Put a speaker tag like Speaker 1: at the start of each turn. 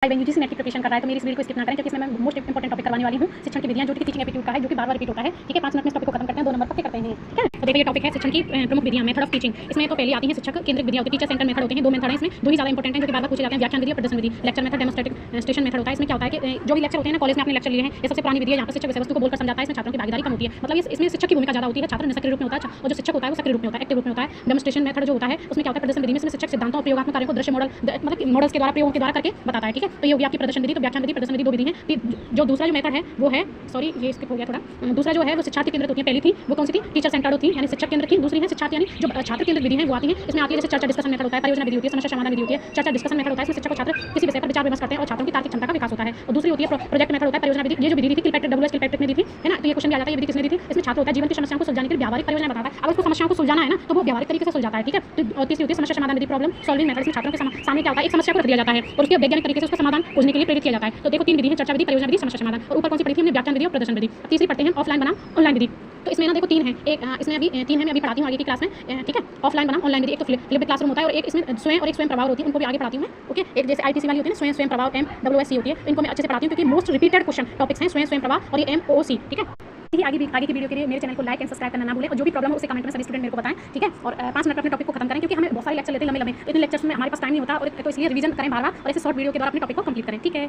Speaker 1: भाई बहन UGC net की प्रिपरेशन कर रहा है तो मेरी इस वीडियो को स्किप ना करें क्योंकि इसमें मैं मोस्ट इंपॉर्टेंट टॉपिक करवाने वाली हूँ शिक्षण की विधियां जो कि टीचिंग एप्टीट्यूड का है जो कि बार-बार रिपीट होता है। ठीक है, 5 मिनट में इस टॉपिक को खत्म करते हैं, 2 नंबर पक्के करते हैं। ठीक है, तो देखिए ये टॉपिक है शिक्षण की प्रमुख विधियां, मेथड ऑफ टीचिंग। इसमें तो पहले आती है शिक्षक केंद्रित विधियां होती है, टीचर सेंटर मेथड होते हैं। 2 मेथड है इसमें, 2 ही ज्यादा इंपॉर्टेंट है जो कि बार-बार पूछे जाते हैं, व्याख्यान विधि और प्रदर्शन विधि। Lecture method, demonstrative station method होता है। इसमें क्या होता है कि जो भी लेक्चर होते हैं ना, कॉलेज में आपने लेक्चर लिए हैं, ये सबसे पुरानी विधि है। यहाँ पर शिक्षक विषय वस्तु को बोलकर समझाता है, इसमें छात्रों की भागीदारी कम होती है। मतलब इसमें शिक्षक की भूमिका ज्यादा होती है, छात्र निष्क्रिय रूप में होता है और जो शिक्षक होता है वो सक्रिय रूप में होता है, एक्टिव रूप में होता है। डेमोन्स्ट्रेशन मेथड जो होता है उसमें क्या होता है, प्रदर्शन विधि में इसमें शिक्षक सिद्धांतों और प्रयोगात्मक कार्यों को दृश्य मॉडल मतलब मॉडल्स के द्वारा, प्रयोगों के द्वारा करके बताता है। ठीक है, तो ये होगी आपकी प्रदर्शन विधि। तो व्याख्यान विधि, प्रदर्शन विधि 2 विधि हैं। फिर जो दूसरा जो मेथड है वो है, सॉरी ये स्किप हो गया थोड़ा, दूसरा जो है वो शिक्षार्थी केंद्रित होती है। पहली थी वो कौन सी थी, टीचर सेंटर्ड थी यानी शिक्षक केंद्र थी। दूसरी है शिक्षार्थी यानी जो छात्र केंद्रित विधि है वो आती है। इसमें आती है जैसे चर्चा डिस्कशन मेथड होता है, परियोजना विधि होती है, समस्या समाधान विधि होती है। चर्चा डिस्कशन मेथड होता है, इसमें शिक्षक और छात्र किसी विषय पर विचार विमर्श करते हैं और छात्रों की तार्किक क्षमता का विकास होता है। और दूसरी होती है प्रोजेक्ट मेथड होता है, परियोजना विधि। ये जो विधि थी किलपैट्रिक डब्ल्यूएस किलपैट्रिक ने दी थी, है ना। तो ये क्वेश्चन आ जाता है, ये विधि किसने दी थी। इसमें छात्र होता है जीवन की समस्याओं को सुलझाने के लिए व्यावहारिक परियोजना बताता है। अगर उसको समस्याओं को सुलझाना है ना तो वो व्यावहारिक तरीके से सुलझाता है। ठीक है, तो तीसरी होती है समस्या समाधान विधि, प्रॉब्लम सॉल्विंग मेथड। इसमें छात्रों के सामने क्या होता है, एक समस्या को रख दिया जाता है और उसके वैज्ञानिक तरीके से उसका समाधान खोजने के लिए प्रेरित किया जाता है। तो देखो 3 विधि है, चर्चा विधि, परियोजना विधि, समस्या समाधान। और ऊपर कौन सी पढ़ी थी हमने, व्याख्यान विधि और प्रदर्शन विधि। तीसरी पढ़ते हैं ऑफलाइन बनाम ऑनलाइन विधि। तो इसमें ना देखो 3 है, एक इसमें अभी 3 है, मैं अभी पढ़ाती हूँ आगे की क्लास में। ठीक है, ऑफलाइन बनाम ऑनलाइन विधि। एक तो फ्लिप क्लासरूम होता है और एक इसमें स्वयं और एक स्वयं प्रभाव होती है, उनको भी आगे पढ़ाती हूँ मैं। ओके, एक जैसे आईटीसी वाली होती है ना, स्वयं प्रभाव MWSC होती है, इनको मैं अच्छे से पढ़ाती हूँ क्योंकि मोस्ट रिपीटेड क्वेश्चन टॉपिक्स हैं स्वयं प्रभाव और ये MOC। ठीक है, आगे की वीडियो के लिए मेरे चैनल को लाइक एंड सब्सक्राइब करना ना भूलें और जो भी प्रॉब्लम हो उसे कमेंट में सभी स्टूडेंट मेरे को बताएं। ठीक है, और 5 मिनट में अपने टॉपिक को खत्म करें क्योंकि हमें बहुत सारे लेक्चर लेते हैं लंबे, इतने लेक्चर्स में हमारे पास टाइम नहीं होता और तो इसलिए रिवीजन करें बार-बार और ऐसे शॉर्ट वीडियो के द्वारा अपने टॉपिक को कंप्लीट करें। ठीक है।